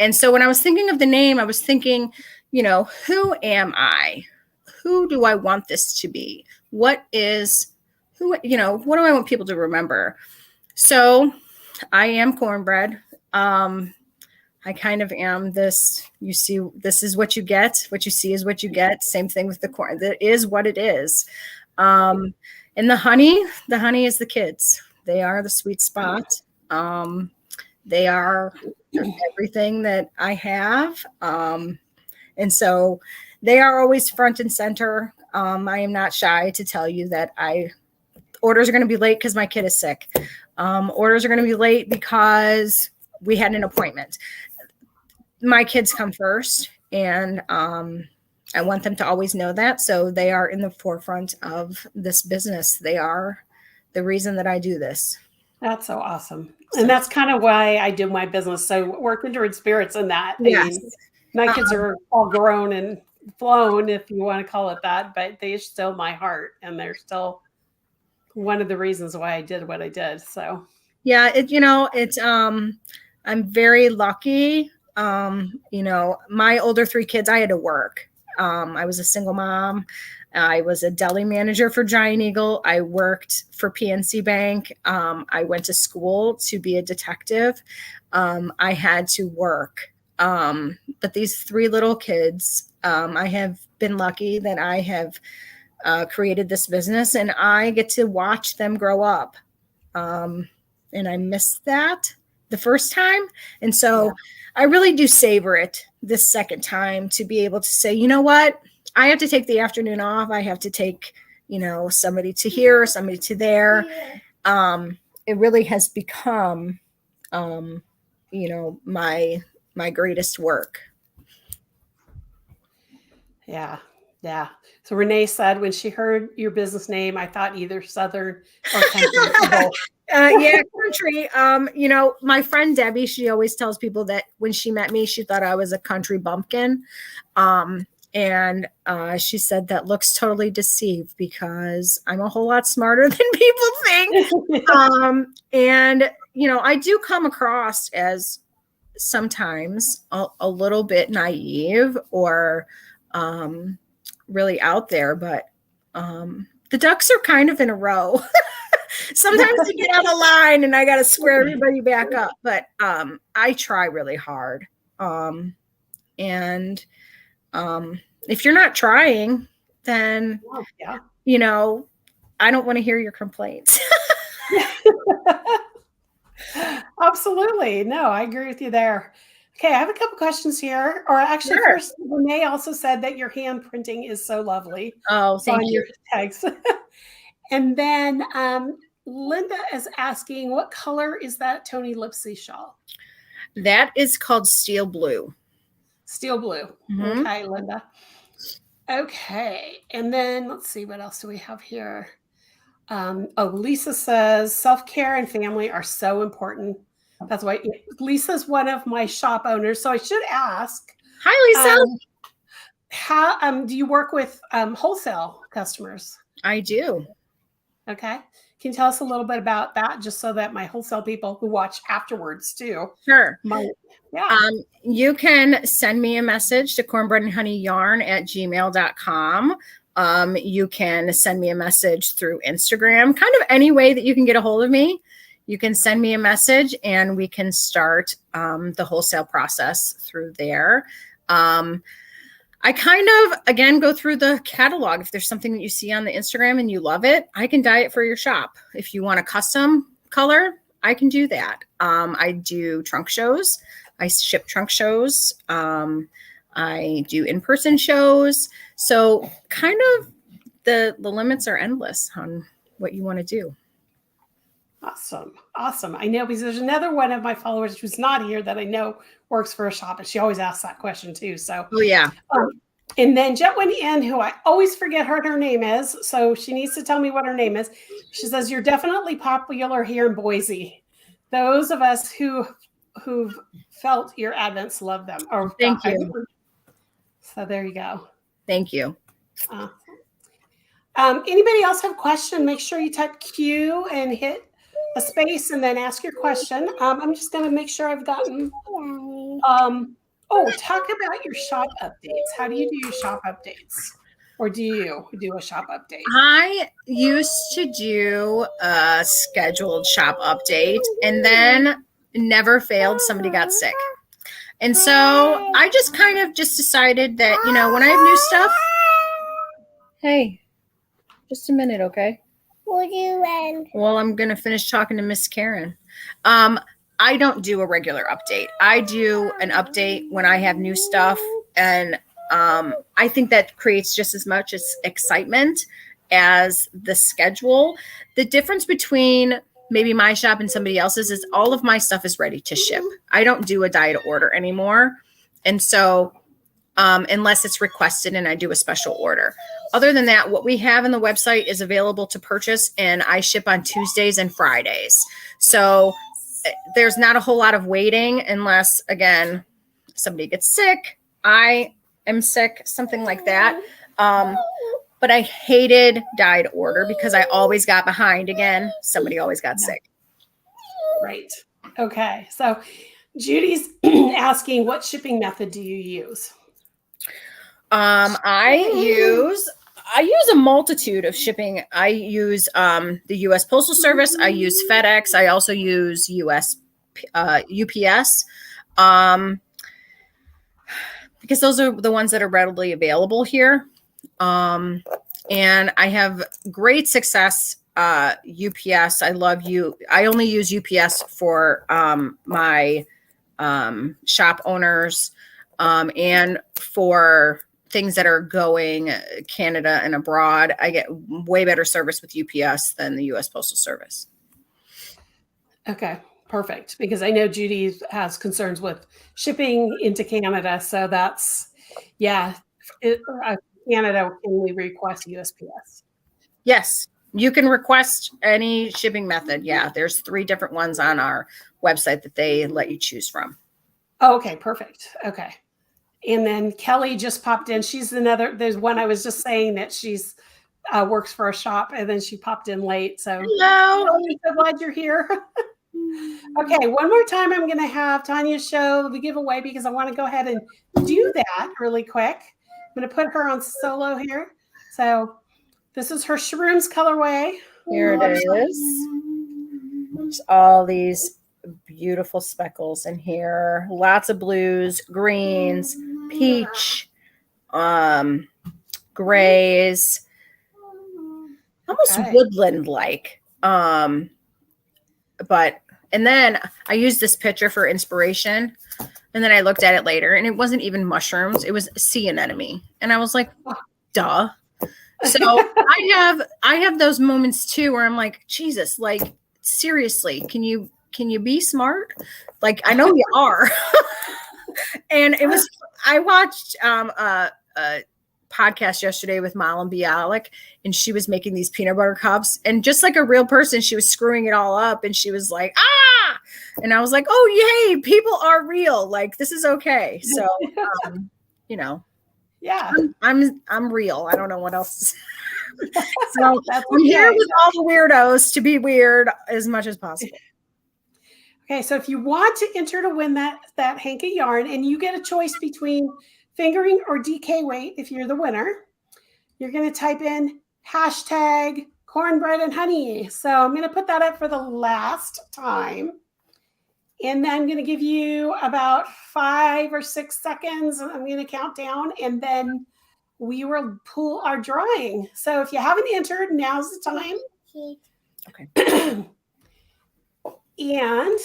And so when I was thinking of the name, I was thinking, who am I? Who do I want this to be? What do I want people to remember? So I am Cornbread. I kind of am this. You see, this is what you get. What you see is what you get. Same thing with the corn. That is what it is. And the honey is the kids. They are the sweet spot. They are everything that I have. And so they are always front and center. I am not shy to tell you that orders are going to be late because my kid is sick. Orders are going to be late because we had an appointment. My kids come first, and I want them to always know that. So they are in the forefront of this business. They are the reason that I do this. That's so awesome. And that's kind of why I do my business. So we're kindred spirits in that. Yes. I mean, my kids are all grown and flown, if you want to call it that, but they're still my heart, and they're still one of the reasons why I did what I did. So yeah, I'm very lucky. My older 3 kids, I had to work. I was a single mom. I was a deli manager for Giant Eagle. I worked for PNC Bank. I went to school to be a detective. I had to work. But these 3 little kids, I have been lucky that I have created this business, and I get to watch them grow up. And I missed that the first time. And so I really do savor it this second time to be able to say, you know what? I have to take the afternoon off. I have to take, somebody to here, somebody to there. It really has become, my greatest work. Yeah. Yeah. So Renee said when she heard your business name, I thought either Southern or country. Country. My friend Debbie, she always tells people that when she met me, she thought I was a country bumpkin. And she said that looks totally deceived because I'm a whole lot smarter than people think. And I do come across as sometimes a little bit naive or really out there, but the ducks are kind of in a row. Sometimes you get out of line and I got to square everybody back up, but I try really hard. And if you're not trying, then, I don't want to hear your complaints. Absolutely. No, I agree with you there. Okay, I have a couple questions here. Or actually, first, Renee also said that your hand printing is so lovely. Oh, thank you. Your tags. And then Linda is asking, what color is that Tony Lipsy shawl? That is called steel blue. Steel blue. Mm-hmm. Okay, Linda. Okay. And then let's see, what else do we have here? Lisa says self-care and family are so important. That's why Lisa's one of my shop owners. So I should ask, Hi, Lisa. how do you work with wholesale customers? I do. Okay. Can you tell us a little bit about that, just so that my wholesale people who watch afterwards too? Sure. Yeah. You can send me a message to cornbreadandhoneyyarn@gmail.com. You can send me a message through Instagram, kind of any way that you can get a hold of me. You can send me a message and we can start the wholesale process through there. I kind of, again, go through the catalog. If there's something that you see on the Instagram and you love it, I can dye it for your shop. If you want a custom color, I can do that. I do trunk shows. I ship trunk shows. I do in-person shows. So kind of the limits are endless on what you want to do. Awesome. Awesome. I know, because there's another one of my followers who's not here that I know works for a shop, and she always asks that question too. So, oh yeah. And then Jet went in, who I always forget what her name is. So she needs to tell me what her name is. She says, you're definitely popular here in Boise. Those of us who've felt your advents love them. Oh, thank you. So there you go. Thank you. Anybody else have a question? Make sure you type Q and hit a space and then ask your question. I'm just going to make sure I've gotten. Talk about your shop updates. How do you do your shop updates? Or do you do a shop update? I used to do a scheduled shop update, and then never failed. Somebody got sick. And so I just kind of decided that, when I have new stuff. Hey, just a minute, okay? What do you want? Well, I'm going to finish talking to Miss Karen. I don't do a regular update. I do an update when I have new stuff. And I think that creates just as much as excitement as the schedule. The difference between maybe my shop and somebody else's is all of my stuff is ready to ship. I don't do a die to order anymore. And so unless it's requested and I do a special order. Other than that, what we have in the website is available to purchase, and I ship on Tuesdays and Fridays. So there's not a whole lot of waiting unless, again, somebody gets sick, I am sick, something like that. But I hated die to order because I always got behind again. Somebody always got sick. Right. Okay. So Judy's asking, what shipping method do you use? I use a multitude of shipping. I use the U.S. Postal Service. I use FedEx. I also use UPS because those are the ones that are readily available here. And I have great success. UPS. I love you. I only use UPS for my shop owners and for things that are going Canada and abroad. I get way better service with UPS than the U.S. Postal Service. Okay, perfect. Because I know Judy has concerns with shipping into Canada. So that's, Canada, can we request USPS? Yes, you can request any shipping method. Yeah, there's 3 different ones on our website that they let you choose from. Oh, okay, perfect. Okay. And then Kelly just popped in. There's one I was just saying that she's works for a shop, and then she popped in late. So hello. I'm so glad you're here. Okay, one more time I'm going to have Tanya show the giveaway because I want to go ahead and do that really quick. I'm going to put her on solo here. So this is her Shrooms colorway. Here it is. There's all these beautiful speckles in here. Lots of blues, greens, peach, grays, almost woodland-like. And then I used this picture for inspiration, and then I looked at it later, and it wasn't even mushrooms. It was sea anemone. And I was like, duh. So I have those moments too where I'm like, Jesus, like, seriously, can you be smart? Like, I know you are. And I watched a podcast yesterday with Malin Bialik, and she was making these peanut butter cups, and just like a real person, she was screwing it all up, and she was like, ah, and I was like, oh, yay, people are real. Like, this is okay. So, you know, Yeah, I'm real. I don't know what else to say. So That's I'm here okay. with all the weirdos to be weird as much as possible. Okay, so if you want to enter to win that hank of yarn, and you get a choice between fingering or DK weight, if you're the winner, you're going to type in hashtag cornbread and honey. So I'm going to put that up for the last time. And then I'm going to give you about 5 or 6 seconds. I'm going to count down, and then we will pull our drawing. So if you haven't entered, now's the time. Okay. And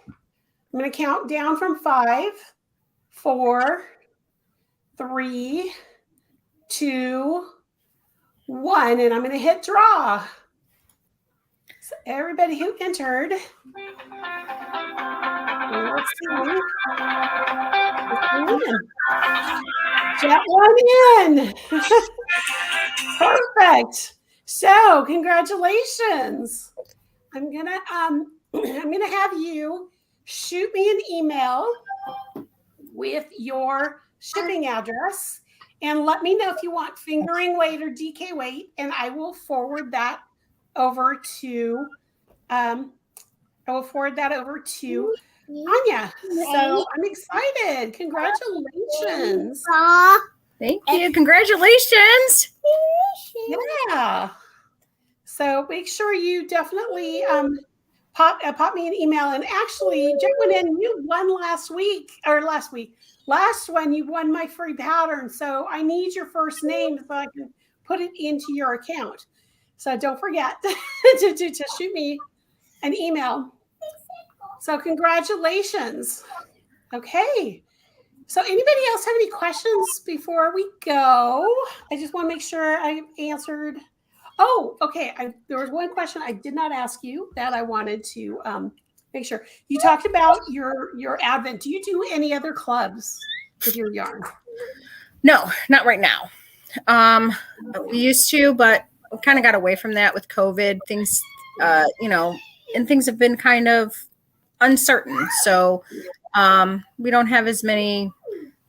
I'm going to count down from 5, 4, 3, 2, 1, and I'm going to hit draw. So everybody who entered, let's see. Jet one in. Perfect. So congratulations. I'm gonna have you shoot me an email with your shipping address and let me know if you want fingering weight or DK weight, and I will forward that over to Tanya. So I'm excited. Congratulations. Thank you. Congratulations. Yeah. So make sure you definitely pop me an email. And actually, Jacqueline, you won last one, you won my free pattern. So I need your first name so I can put it into your account. So don't forget to shoot me an email. So congratulations. Okay. So anybody else have any questions before we go? I just want to make sure I answered. Oh, okay. There was one question I did not ask you that I wanted to make sure. You talked about your Advent. Do you do any other clubs with your yarn? No, not right now. We used to, but we kind of got away from that with COVID. Things, and things have been kind of uncertain. So we don't have as many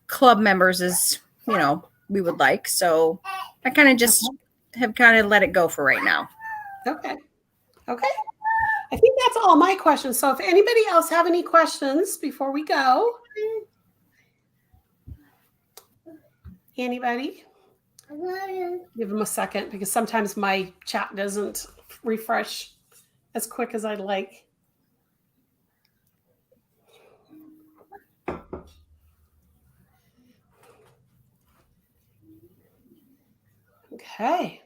club members as, we would like. So I kind of just have kind of let it go for right now. Okay. I think that's all my questions. So if anybody else have any questions before we go, anybody? Give them a second because sometimes my chat doesn't refresh as quick as I'd like. Okay.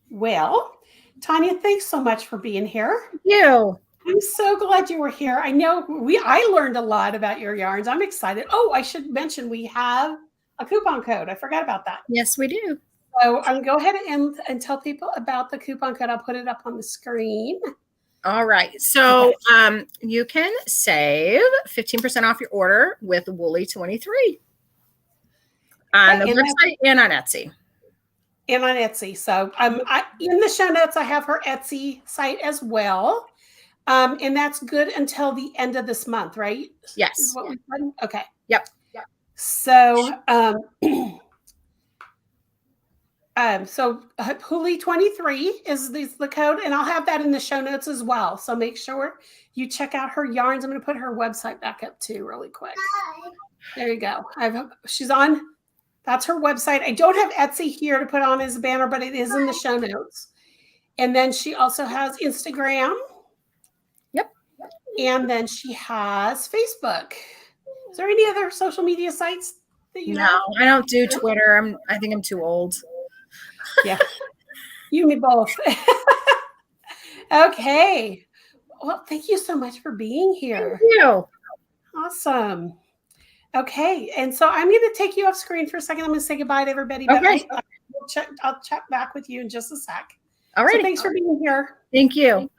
Well, Tanya, thanks so much for being here. Thank you. I'm so glad you were here. I know I learned a lot about your yarns. I'm excited. Oh, I should mention we have a coupon code. I forgot about that. Yes, we do. So I'm going to go ahead and tell people about the coupon code. I'll put it up on the screen. All right. So you can save 15% off your order with Woolly23 on the website and on Etsy. So in the show notes, I have her Etsy site as well. And that's good until the end of this month, right? Yes. Okay. Yep. So, Huli23 is the code, and I'll have that in the show notes as well. So make sure you check out her yarns. I'm going to put her website back up too, really quick. There you go. She's on. That's her website. I don't have Etsy here to put on as a banner, but it is in the show notes. And then she also has Instagram. Yep. And then she has Facebook. Is there any other social media sites that you know? No, I don't do Twitter. I think I'm too old. Yeah. You and me both. Okay. Well, thank you so much for being here. Thank you. Awesome. Okay. And so I'm going to take you off screen for a second. I'm going to say goodbye to everybody. Okay. But I'll check back with you in just a sec. All right. So thanks for being here. Thank you.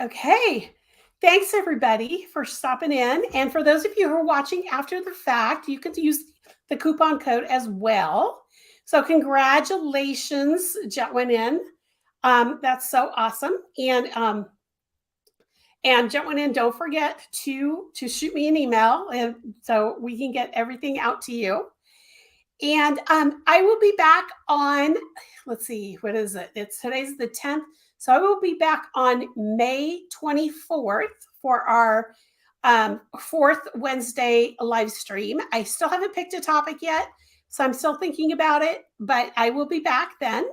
Okay. Thanks, everybody, for stopping in. And for those of you who are watching after the fact, you can use the coupon code as well. So congratulations, Jet went in. That's so awesome. And Jet went in, don't forget to shoot me an email and so we can get everything out to you. And I will be back on, let's see, what is it? Today's the 10th. So I will be back on May 24th for our fourth Wednesday live stream. I still haven't picked a topic yet, so I'm still thinking about it, but I will be back then.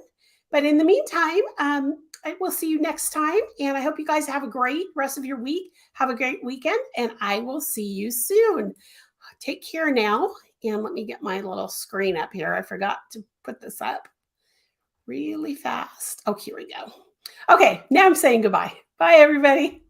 But in the meantime, I will see you next time. And I hope you guys have a great rest of your week. Have a great weekend, and I will see you soon. Take care now. And let me get my little screen up here. I forgot to put this up really fast. Oh, here we go. Okay, now I'm saying goodbye. Bye, everybody.